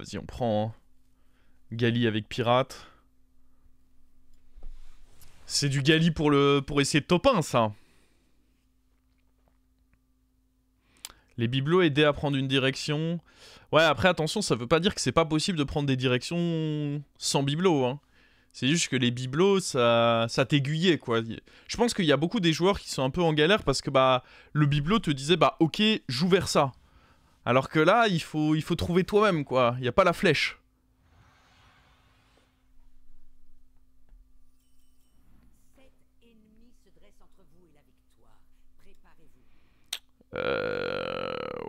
vas-y, on prend hein. Gali avec pirate. C'est du Gali pour essayer de top 1, ça. Les bibelots aidaient à prendre une direction. Ouais, après, attention, ça veut pas dire que c'est pas possible de prendre des directions sans bibelots, hein. C'est juste que les bibelots, ça t'aiguillait, quoi. Je pense qu'il y a beaucoup des joueurs qui sont un peu en galère parce que, bah, le bibelot te disait, bah, ok, joue vers ça. Alors que là, il faut trouver toi-même, quoi. Il n'y a pas la flèche.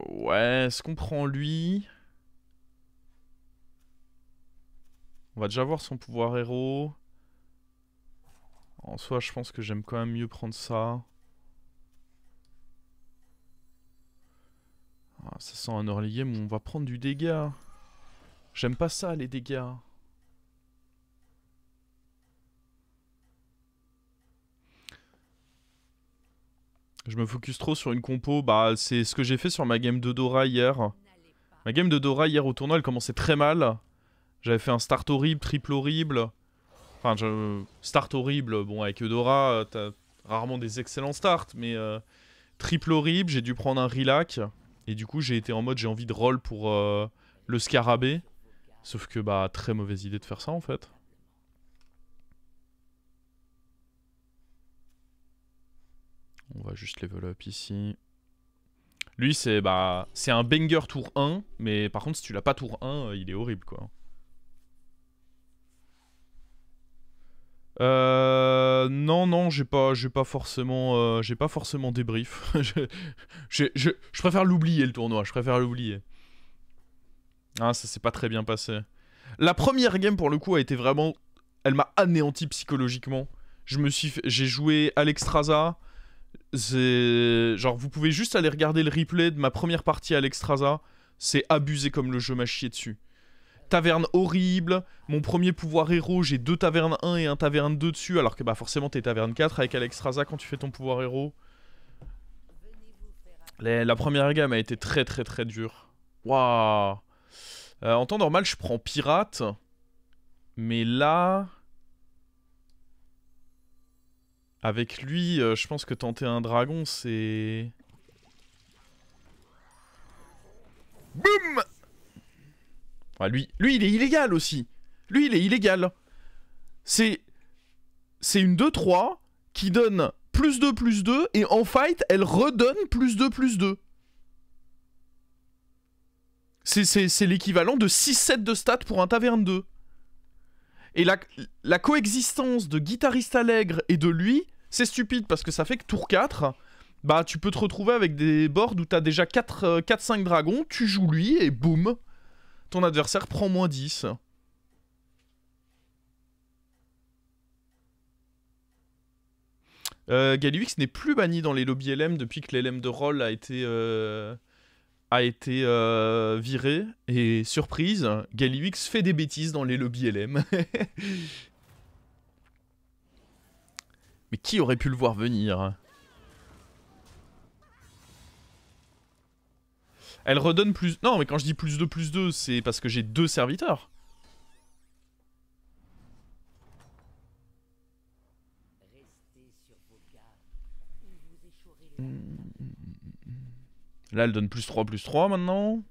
Ouais, est-ce qu'on prend lui? On va déjà voir son pouvoir héros. En soi, je pense que j'aime quand même mieux prendre ça. Ah, ça sent un early game où on va prendre du dégât. J'aime pas ça, les dégâts. Je me focus trop sur une compo. Bah, c'est ce que j'ai fait sur ma game de Dora hier. Ma game de Dora hier au tournoi, elle commençait très mal. J'avais fait un start horrible, triple horrible. Enfin, start horrible. Bon, avec Eudora, t'as rarement des excellents starts. Mais triple horrible, j'ai dû prendre un relax. Et du coup, j'ai été en mode, j'ai envie de roll pour le scarabée. Sauf que, bah, très mauvaise idée de faire ça, en fait. On va juste level up ici. Lui, c'est un banger tour 1. Mais par contre, si tu l'as pas tour 1, il est horrible, quoi. Non, j'ai pas forcément débrief. je préfère l'oublier, le tournoi. Je préfère l'oublier. Ah, ça s'est pas très bien passé. La première game, pour le coup, a été vraiment... Elle m'a anéanti psychologiquement. J'ai joué Alexstrasza. Genre, vous pouvez juste aller regarder le replay de ma première partie à Alexstrasza. C'est abusé comme le jeu m'a chié dessus. Taverne horrible, mon premier pouvoir héros, j'ai 2 tavernes 1 et un taverne 2 dessus, alors que bah forcément t'es taverne 4 avec Alexstrasza quand tu fais ton pouvoir héros. La première gamme a été très dure. Waouh. En temps normal, je prends pirate. Mais là... Avec lui, je pense que tenter un dragon, c'est... Boum. Ah, lui, il est illégal aussi. Lui, il est illégal. C'est une 2-3 qui donne +2/+2 et en fight, elle redonne +2/+2. C'est l'équivalent de 6-7 de stats pour un taverne 2. Et la coexistence de guitariste allègre et de lui, c'est stupide parce que ça fait que tour 4, bah tu peux te retrouver avec des boards où t'as déjà 4-5 dragons, tu joues lui et boum, ton adversaire prend -10. Galliwix n'est plus banni dans les lobbies LM depuis que l'LM de Roll a été viré. Et surprise, Galliwix fait des bêtises dans les lobbies LM. Mais qui aurait pu le voir venir? Elle redonne plus... Non, mais quand je dis +2/+2, c'est parce que j'ai 2 serviteurs. Là, elle donne +3/+3 maintenant.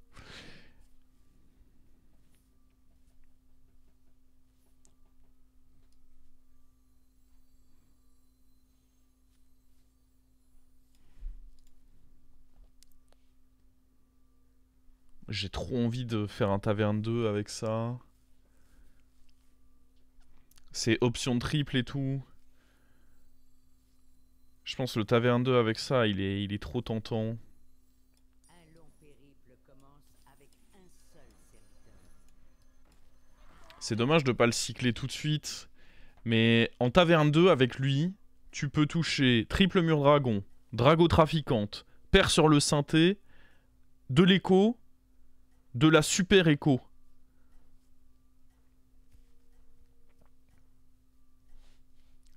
J'ai trop envie de faire un taverne 2 avec ça. C'est option triple et tout. Je pense que le taverne 2 avec ça, il est trop tentant. C'est dommage de pas le cycler tout de suite. Mais en taverne 2 avec lui, tu peux toucher triple mur dragon, drago trafiquante, paire sur le synthé, de l'écho, de la super écho.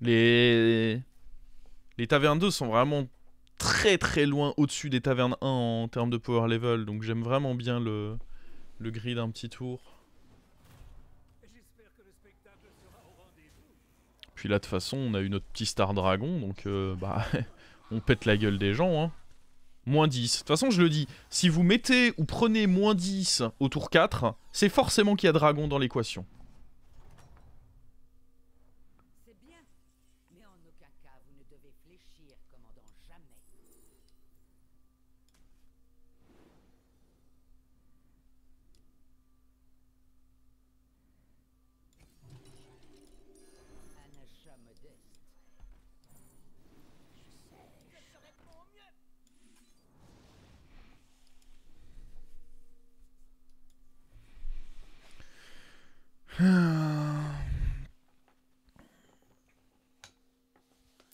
Les tavernes 2 sont vraiment très loin au-dessus des tavernes 1 en termes de power level. Donc j'aime vraiment bien le grid un petit tour. Puis là, de toute façon, on a eu notre petit star dragon, donc bah, on pète la gueule des gens, hein. Moins 10. De toute façon, je le dis, si vous mettez ou prenez moins 10 au tour 4, c'est forcément qu'il y a dragon dans l'équation. C'est bien, mais en aucun cas vous ne devez fléchir, commandant, jamais. Un achat modeste. Je ferai de mon mieux.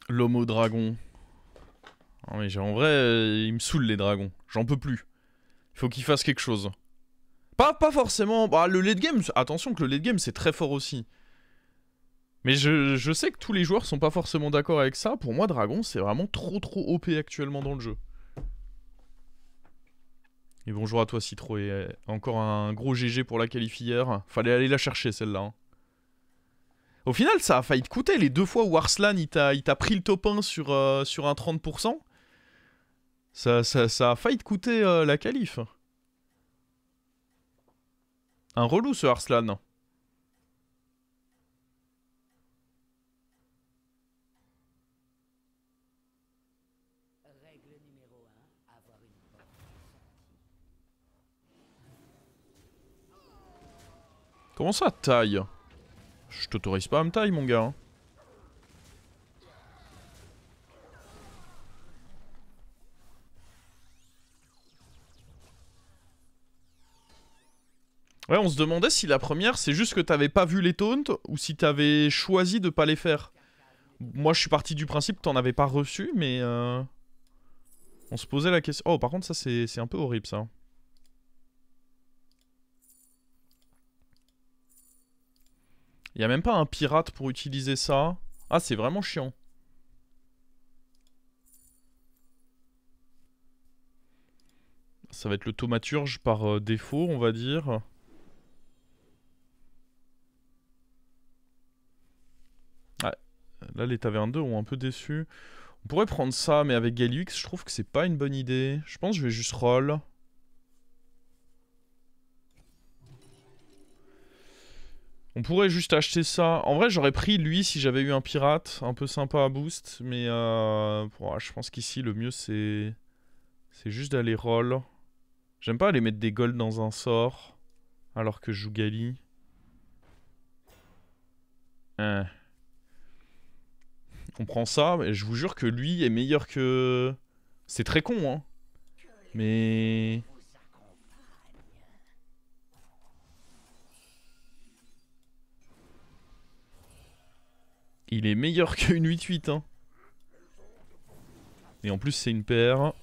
L'homme au dragon. Non mais en vrai, il me saoule les dragons. J'en peux plus. Il faut qu'il fasse quelque chose. Pas forcément... Bah, le late game, attention que le late game c'est très fort aussi. Mais je sais que tous les joueurs sont pas forcément d'accord avec ça. Pour moi, dragon c'est vraiment trop OP actuellement dans le jeu. Et bonjour à toi Citro, et encore un gros GG pour la qualifière. Fallait aller la chercher celle-là. Hein. Au final, ça a failli te coûter les 2 fois où Arslan il t'a pris le top 1 sur un 30%. Ça a failli te coûter la qualif. Un relou ce Arslan. Règle numéro 1, avoir une porte sortie. Comment ça, taille? Je t'autorise pas à me taille, mon gars. Hein. Ouais, on se demandait si la première, c'est juste que t'avais pas vu les taunts ou si t'avais choisi de pas les faire. Moi, je suis parti du principe que t'en avais pas reçu, mais... On se posait la question... Oh, par contre, ça, c'est un peu horrible, ça. Il y a même pas un pirate pour utiliser ça. Ah, c'est vraiment chiant. Ça va être le thaumaturge par défaut, on va dire. Ouais. Là, les tavernes 2 ont un peu déçu. On pourrait prendre ça, mais avec Galux, je trouve que c'est pas une bonne idée. Je pense que je vais juste roll. On pourrait juste acheter ça. En vrai, j'aurais pris lui si j'avais eu un pirate un peu sympa à boost. Mais je pense qu'ici, le mieux, c'est juste d'aller roll. J'aime pas aller mettre des golds dans un sort alors que je joue Gali. On prend ça, et je vous jure que lui est meilleur que... C'est très con, hein. Mais... Il est meilleur qu'une 8-8, hein. Et en plus, c'est une paire.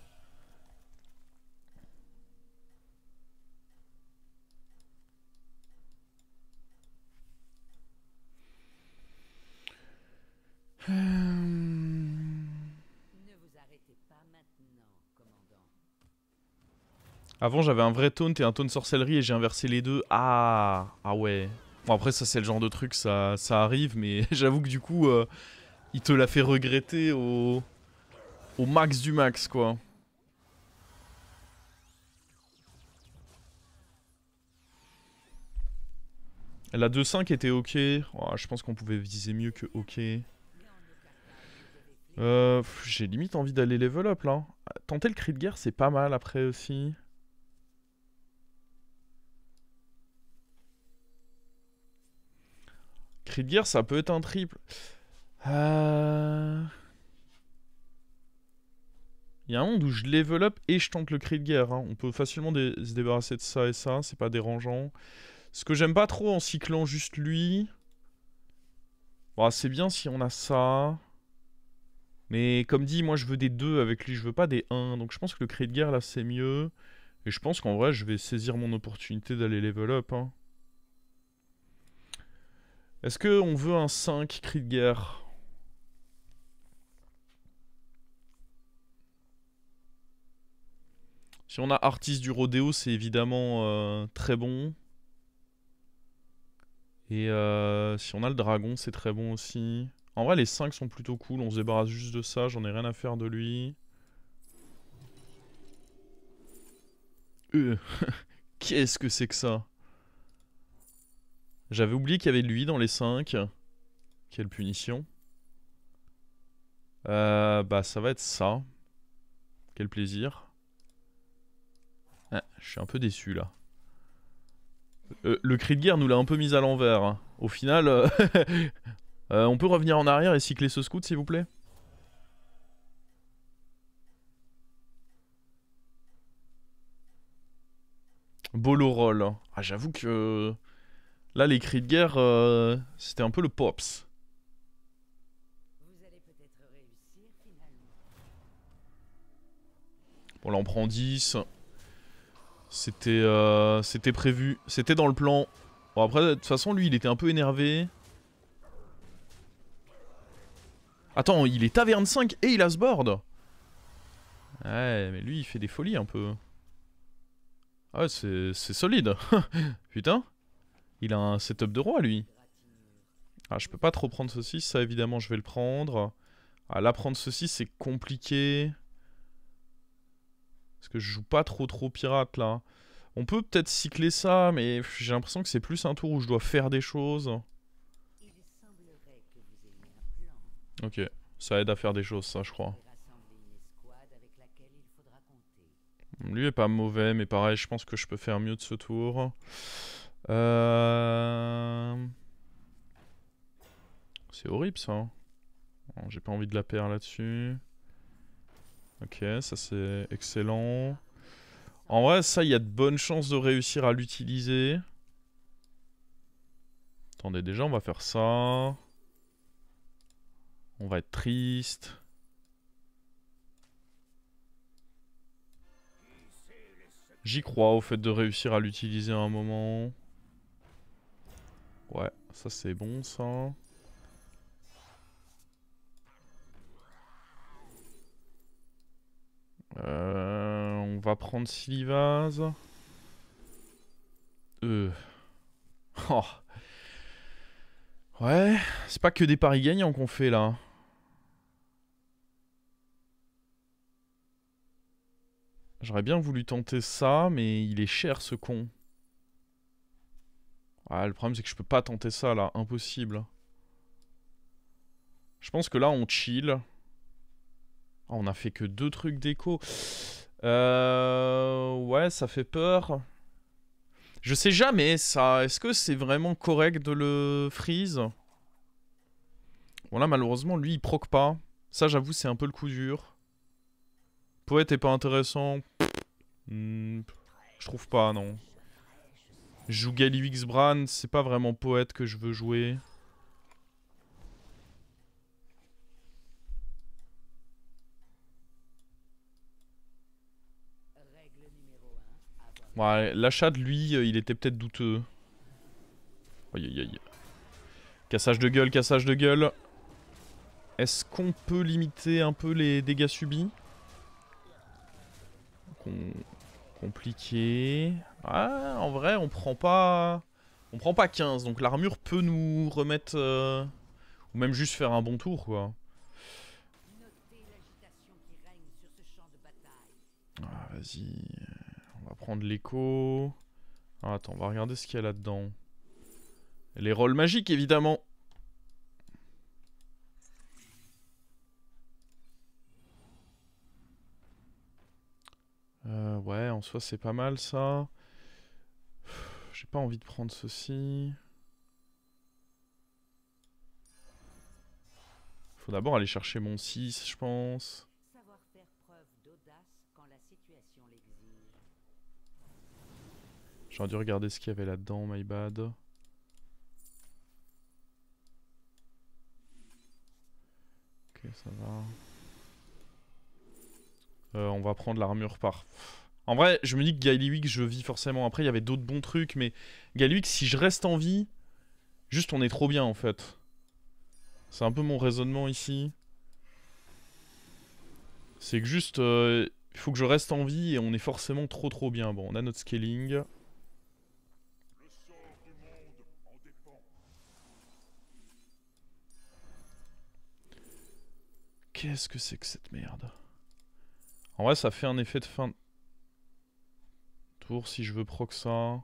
Ne vous arrêtez pas maintenant, commandant. Avant, j'avais un vrai taunt et un taunt sorcellerie et j'ai inversé les deux. Ah ouais. Bon, après, ça, c'est le genre de truc, ça arrive, mais j'avoue que du coup, il te l'a fait regretter au max du max, quoi. La 2-5 était ok. Oh, je pense qu'on pouvait viser mieux que ok. J'ai limite envie d'aller level up là. Tenter le cri de guerre, c'est pas mal après aussi. Cri de guerre, ça peut être un triple. Il y a un monde où je level up et je tente le cri de guerre. Hein. On peut facilement se débarrasser de ça et ça, c'est pas dérangeant. Ce que j'aime pas trop en cyclant juste lui... Bon, c'est bien si on a ça. Mais comme dit, moi je veux des 2 avec lui, je veux pas des 1. Donc je pense que le cri de guerre là c'est mieux. Et je pense qu'en vrai je vais saisir mon opportunité d'aller level up. Hein. Est-ce qu'on veut un 5 cri de guerre? Si on a artiste du rodéo, c'est évidemment très bon. Et si on a le dragon, c'est très bon aussi. En vrai, les 5 sont plutôt cool. On se débarrasse juste de ça. J'en ai rien à faire de lui. Qu'est-ce que c'est que ça? J'avais oublié qu'il y avait lui dans les 5. Quelle punition. Bah ça va être ça. Quel plaisir. Ah, je suis un peu déçu là. Le cri de guerre nous l'a un peu mis à l'envers. Hein. Au final, on peut revenir en arrière et cycler ce scout s'il vous plaît? Bolo roll. Ah j'avoue que... Là les cris de guerre, c'était un peu le pops. Vous allez peut-être réussir finalement. Bon là on prend 10. C'était prévu. C'était dans le plan. Bon après de toute façon lui il était un peu énervé. Attends il est taverne 5 et il a ce board. Ouais mais lui il fait des folies un peu. Ah ouais c'est solide. Putain. Il a un setup de roi lui. Ah je peux pas trop prendre ceci. Ça évidemment je vais le prendre. Ah là prendre ceci c'est compliqué. Parce que je joue pas trop pirate là. On peut peut-être cycler ça, mais j'ai l'impression que c'est plus un tour où je dois faire des choses. Il semblerait que vous ayez un plan. Ok, ça aide à faire des choses ça je crois. Rassembler une escouade avec laquelle il faudra compter. Lui est pas mauvais, mais pareil je pense que je peux faire mieux de ce tour. C'est horrible ça. Hein. J'ai pas envie de la perdre là-dessus. Ok, ça c'est excellent. En vrai, ça, il y a de bonnes chances de réussir à l'utiliser. Attendez, déjà, on va faire ça. On va être triste. J'y crois au fait de réussir à l'utiliser à un moment. Ouais, ça c'est bon, ça. On va prendre Silivaz. Oh. Ouais, c'est pas que des paris gagnants qu'on fait là. J'aurais bien voulu tenter ça, mais il est cher ce con. Ouais, le problème c'est que je peux pas tenter ça là, impossible. Je pense que là on chill. Oh, on a fait que 2 trucs d'écho. Ouais, ça fait peur. Je sais jamais ça. Est-ce que c'est vraiment correct de le freeze? Bon là malheureusement lui il proc pas. Ça j'avoue c'est un peu le coup dur. Poète est pas intéressant. Je trouve pas non. Je joue Galliwix Bran, c'est pas vraiment poète que je veux jouer. Ouais, l'achat de lui, il était peut-être douteux. Aïe aïe aïe. Cassage de gueule, cassage de gueule. Est-ce qu'on peut limiter un peu les dégâts subis? Compliqué. Ah, en vrai, on prend pas 15, donc l'armure peut nous remettre... Ou même juste faire un bon tour, quoi. Ah, vas-y. On va prendre l'écho. Ah, attends, on va regarder ce qu'il y a là-dedans. Les rôles magiques, évidemment. Ouais, en soi, c'est pas mal, ça. J'ai pas envie de prendre ceci. Faut d'abord aller chercher mon 6, je pense. Savoir faire preuve d'audace quand la situation l'exige. J'aurais dû regarder ce qu'il y avait là-dedans, my bad. Ok, ça va. On va prendre l'armure par... En vrai, je me dis que Galliwix, je vis forcément. Après, il y avait d'autres bons trucs, mais Galliwix, si je reste en vie, juste on est trop bien, en fait. C'est un peu mon raisonnement ici. C'est que juste, il faut que je reste en vie et on est forcément trop bien. Bon, on a notre scaling. Qu'est-ce que c'est que cette merde? En vrai, ça fait un effet de fin de tour si je veux proc ça.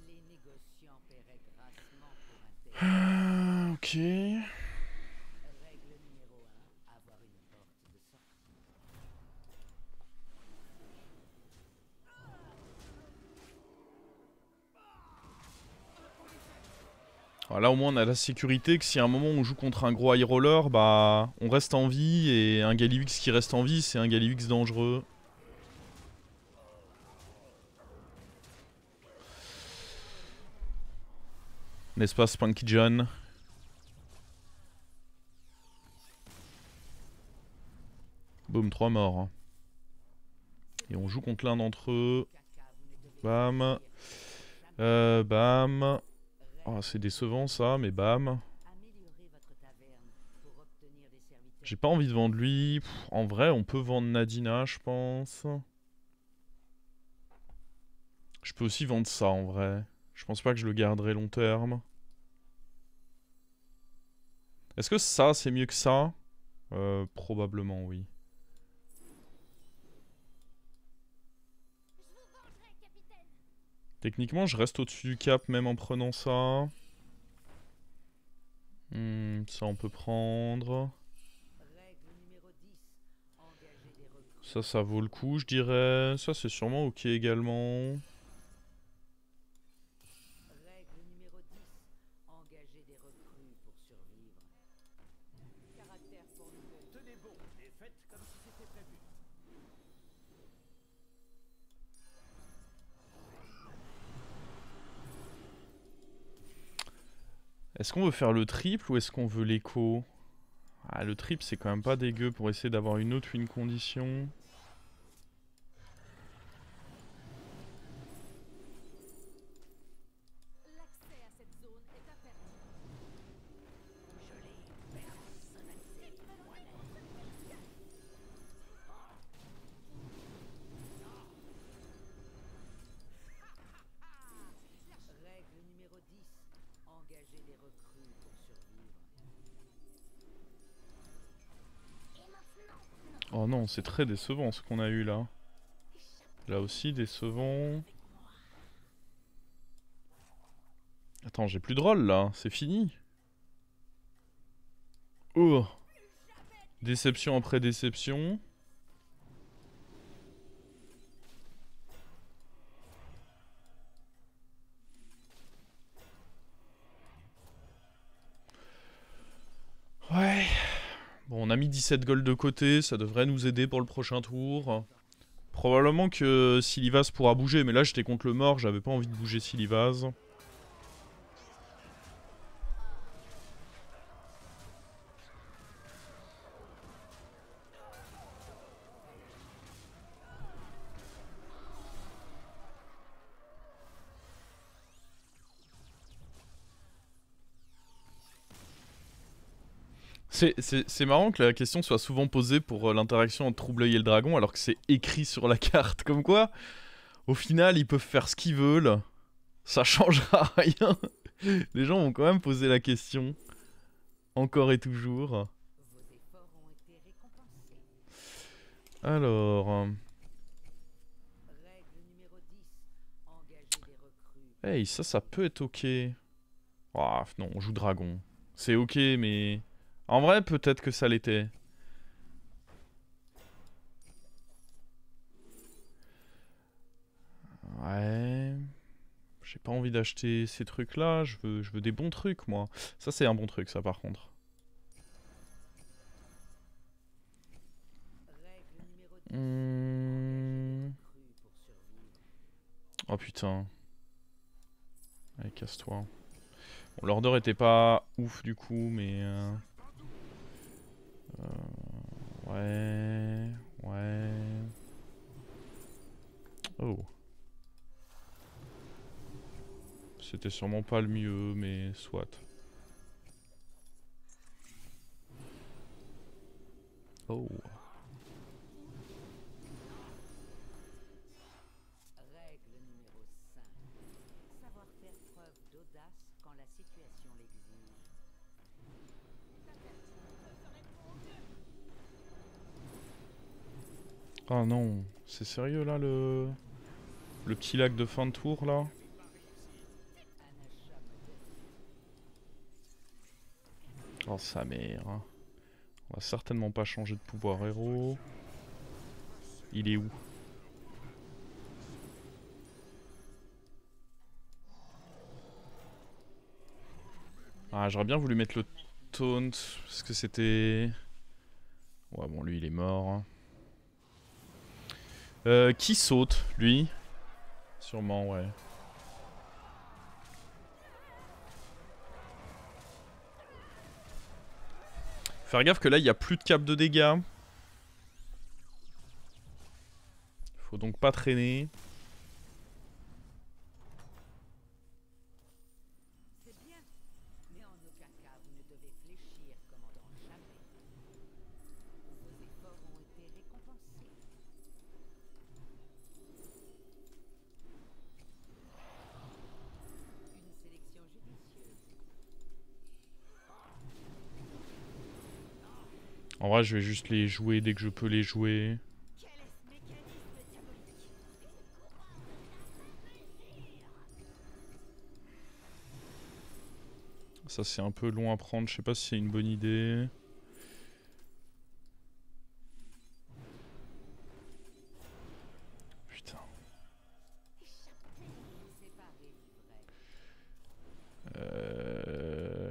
Les négociants paieraient grassement pour un tel. Ok. Règle numéro 1, avoir une porte de sortie. Alors là au moins on a la sécurité que si à un moment on joue contre un gros high roller, bah on reste en vie et un Galliwix qui reste en vie c'est un Galliwix dangereux. N'est-ce pas Spunky John? Boum, 3 morts. Hein. Et on joue contre l'un d'entre eux. Bam. Bam. Oh, c'est décevant ça, mais bam. J'ai pas envie de vendre lui. Pff, en vrai, on peut vendre Nadina, je pense. Je peux aussi vendre ça en vrai. Je pense pas que je le garderai long terme. Est-ce que ça, c'est mieux que ça? Probablement, oui. Techniquement, je reste au-dessus du cap même en prenant ça. Ça, on peut prendre. Ça vaut le coup, je dirais. Ça, c'est sûrement ok également. Règle numéro 10, engager des recrues pour survivre. Caractère formidable. Tenez bon, et faites comme si c'était prévu. Est-ce qu'on veut faire le triple ou est-ce qu'on veut l'écho? Ah, le triple, c'est quand même pas dégueu pour essayer d'avoir une autre win condition. L'accès à cette zone est interdit. Je l'ai personnalisé. Règle numéro 10, engager des recrues pour survivre. Oh non, c'est très décevant ce qu'on a eu là. Là aussi, décevant. Attends, j'ai plus de rôle là, c'est fini. Oh. Déception après déception. Ouais. Bon, on a mis 17 gold de côté, ça devrait nous aider pour le prochain tour. Probablement que Silivaz pourra bouger, mais là j'étais contre le mort, j'avais pas envie de bouger Silivaz. C'est marrant que la question soit souvent posée pour l'interaction entre Trouble-Œil et le dragon alors que c'est écrit sur la carte. Comme quoi, au final, ils peuvent faire ce qu'ils veulent. Ça changera rien. Les gens vont quand même poser la question. Encore et toujours. Vos efforts ont été récompensés. Alors... Règle numéro 10, engager des recrues. Hey, ça peut être ok. Ah, non, on joue dragon. C'est ok, mais... En vrai, peut-être que ça l'était. Ouais... J'ai pas envie d'acheter ces trucs-là, je veux des bons trucs, moi. Ça, c'est un bon truc, ça, par contre. Règle numéro 10, engager des recrues pour survivre. Oh, putain. Allez, casse-toi. Bon, l'order était pas ouf du coup, mais... ouais... Ouais... Oh. C'était sûrement pas le mieux, mais soit. Oh. Règle numéro 5. Savoir faire preuve d'audace quand la situation l'exige. Oh non, c'est sérieux là le petit lac de fin de tour là? Oh sa mère. On va certainement pas changer de pouvoir héros. Il est où? Ah, j'aurais bien voulu mettre le taunt parce que c'était... Ouais bon, lui il est mort. Qui saute, lui? Sûrement, ouais. Faire gaffe que là il y a plus de cap de dégâts. Faut donc pas traîner. C'est bien, mais en aucun cas vous ne devez fléchir, commandant, jamais. Vos efforts ont été récompensés. Une sélection judicieuse. En vrai, je vais juste les jouer dès que je peux les jouer. Quel est ce mécanisme diabolique? Ça c'est un peu long à prendre, je sais pas si c'est une bonne idée. Putain.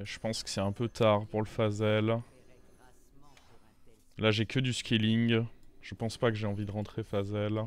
Je pense que c'est un peu tard pour le Phasel. Là j'ai que du scaling. Je pense pas que j'ai envie de rentrer Phasel.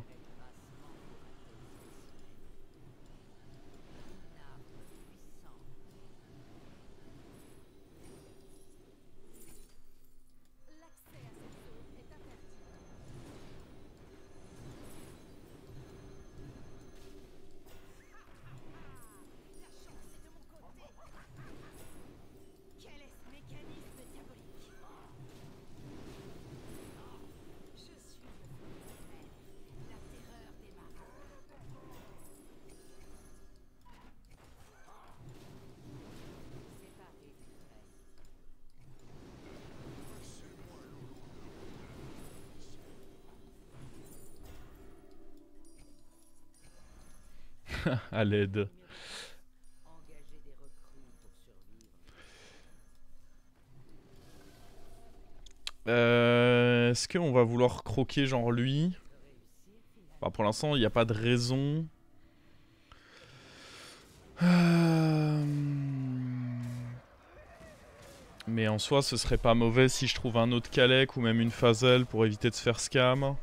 À l'aide. Engager des recrues pour survivre. Est-ce qu'on va vouloir croquer genre lui? Bah, pour l'instant, il n'y a pas de raison. Mais en soi, ce serait pas mauvais si je trouve un autre Kalec ou même une Phasel pour éviter de se faire scam.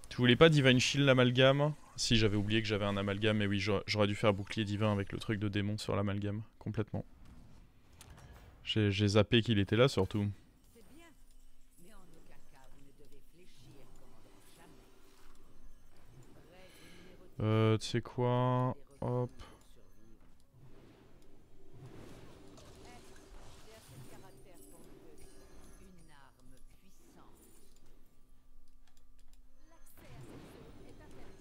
Tu voulais pas Divine Shield l'amalgame? Si, j'avais oublié que j'avais un amalgame, mais oui, j'aurais dû faire bouclier divin avec le truc de démon sur l'amalgame, complètement. J'ai zappé qu'il était là surtout. C'est bien, mais en aucun cas vous ne devez fléchir, commandant, jamais. Règle numéro 10. Tu sais quoi? Hop. J'ai assez de caractère pour nous deux. Une arme puissante. L'accès à cette zone est interdit.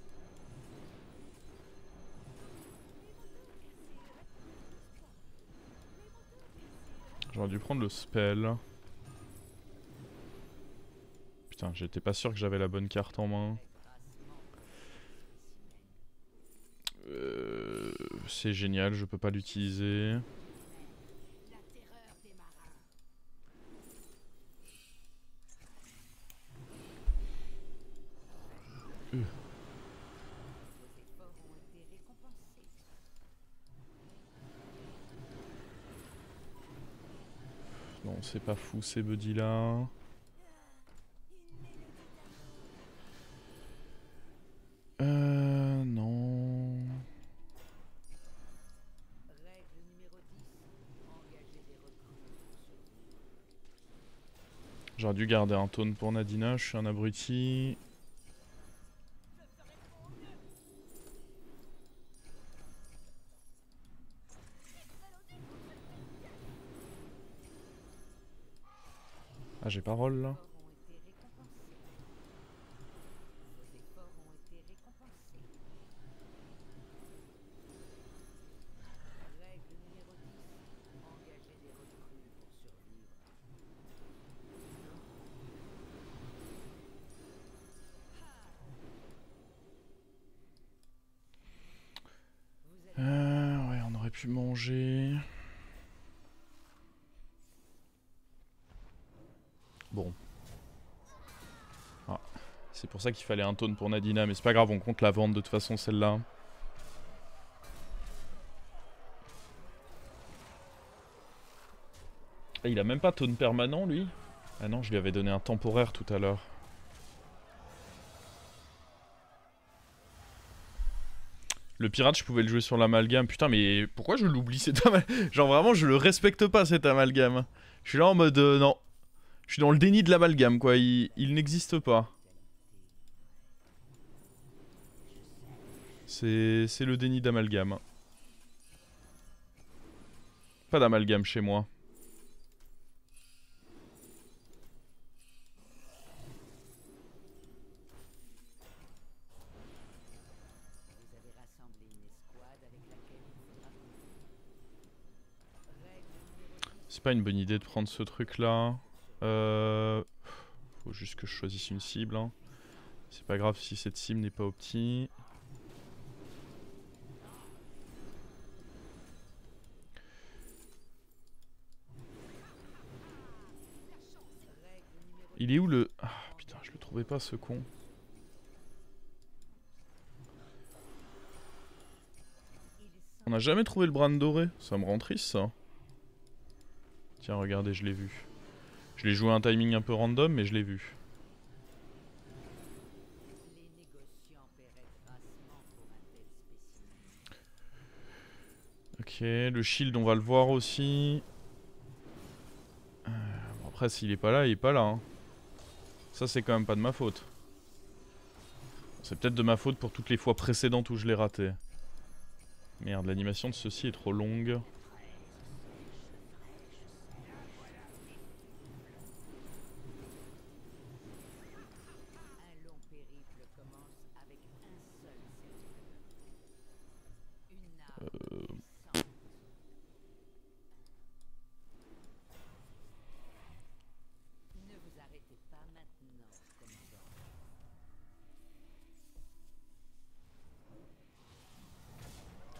J'aurais dû prendre le spell. Putain, j'étais pas sûr que j'avais la bonne carte en main. C'est génial, je peux pas l'utiliser. La terreur des marins. Vos efforts ont été récompensés. Non, c'est pas fou ces buddies là. J'aurais dû garder un taunt pour Nadina, je suis un abruti. Ah, j'ai parole là. Ouais, on aurait pu manger. Bon. Ah, c'est pour ça qu'il fallait un taunt pour Nadina, mais c'est pas grave, on compte la vente de toute façon celle-là. Ah, il a même pas taunt permanent lui? Ah non, je lui avais donné un temporaire tout à l'heure. Le pirate, je pouvais le jouer sur l'amalgame. Putain, mais pourquoi je l'oublie cet amalgame? Genre vraiment, je le respecte pas cet amalgame. Je suis là en mode non. Je suis dans le déni de l'amalgame quoi, il n'existe pas. C'est le déni d'amalgame. Pas d'amalgame chez moi. C'est pas une bonne idée de prendre ce truc là. Faut juste que je choisisse une cible. Hein. C'est pas grave si cette cible n'est pas opti. Il est où le... Ah putain, je le trouvais pas ce con. On n'a jamais trouvé le bran doré. Ça me rend triste ça. Tiens, regardez, je l'ai vu. Je l'ai joué à un timing un peu random, mais je l'ai vu. Ok, le shield, on va le voir aussi. Bon, après, s'il est pas là, il est pas là. Hein. Ça, c'est quand même pas de ma faute. C'est peut-être de ma faute pour toutes les fois précédentes où je l'ai raté. Merde, l'animation de ceci est trop longue.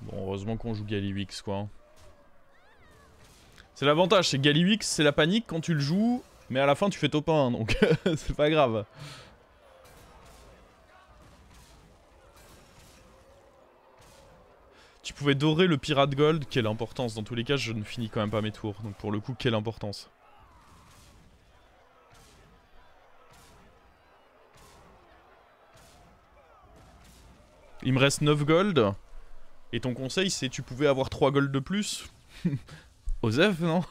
Bon, heureusement qu'on joue Gallywix quoi. C'est l'avantage, c'est Gallywix, c'est la panique quand tu le joues, mais à la fin tu fais top 1, donc c'est pas grave. Tu pouvais dorer le pirate gold, quelle importance. Dans tous les cas, je ne finis quand même pas mes tours, donc pour le coup, quelle importance. Il me reste 9 gold. Et ton conseil, c'est tu pouvais avoir 3 gold de plus. Osef, non?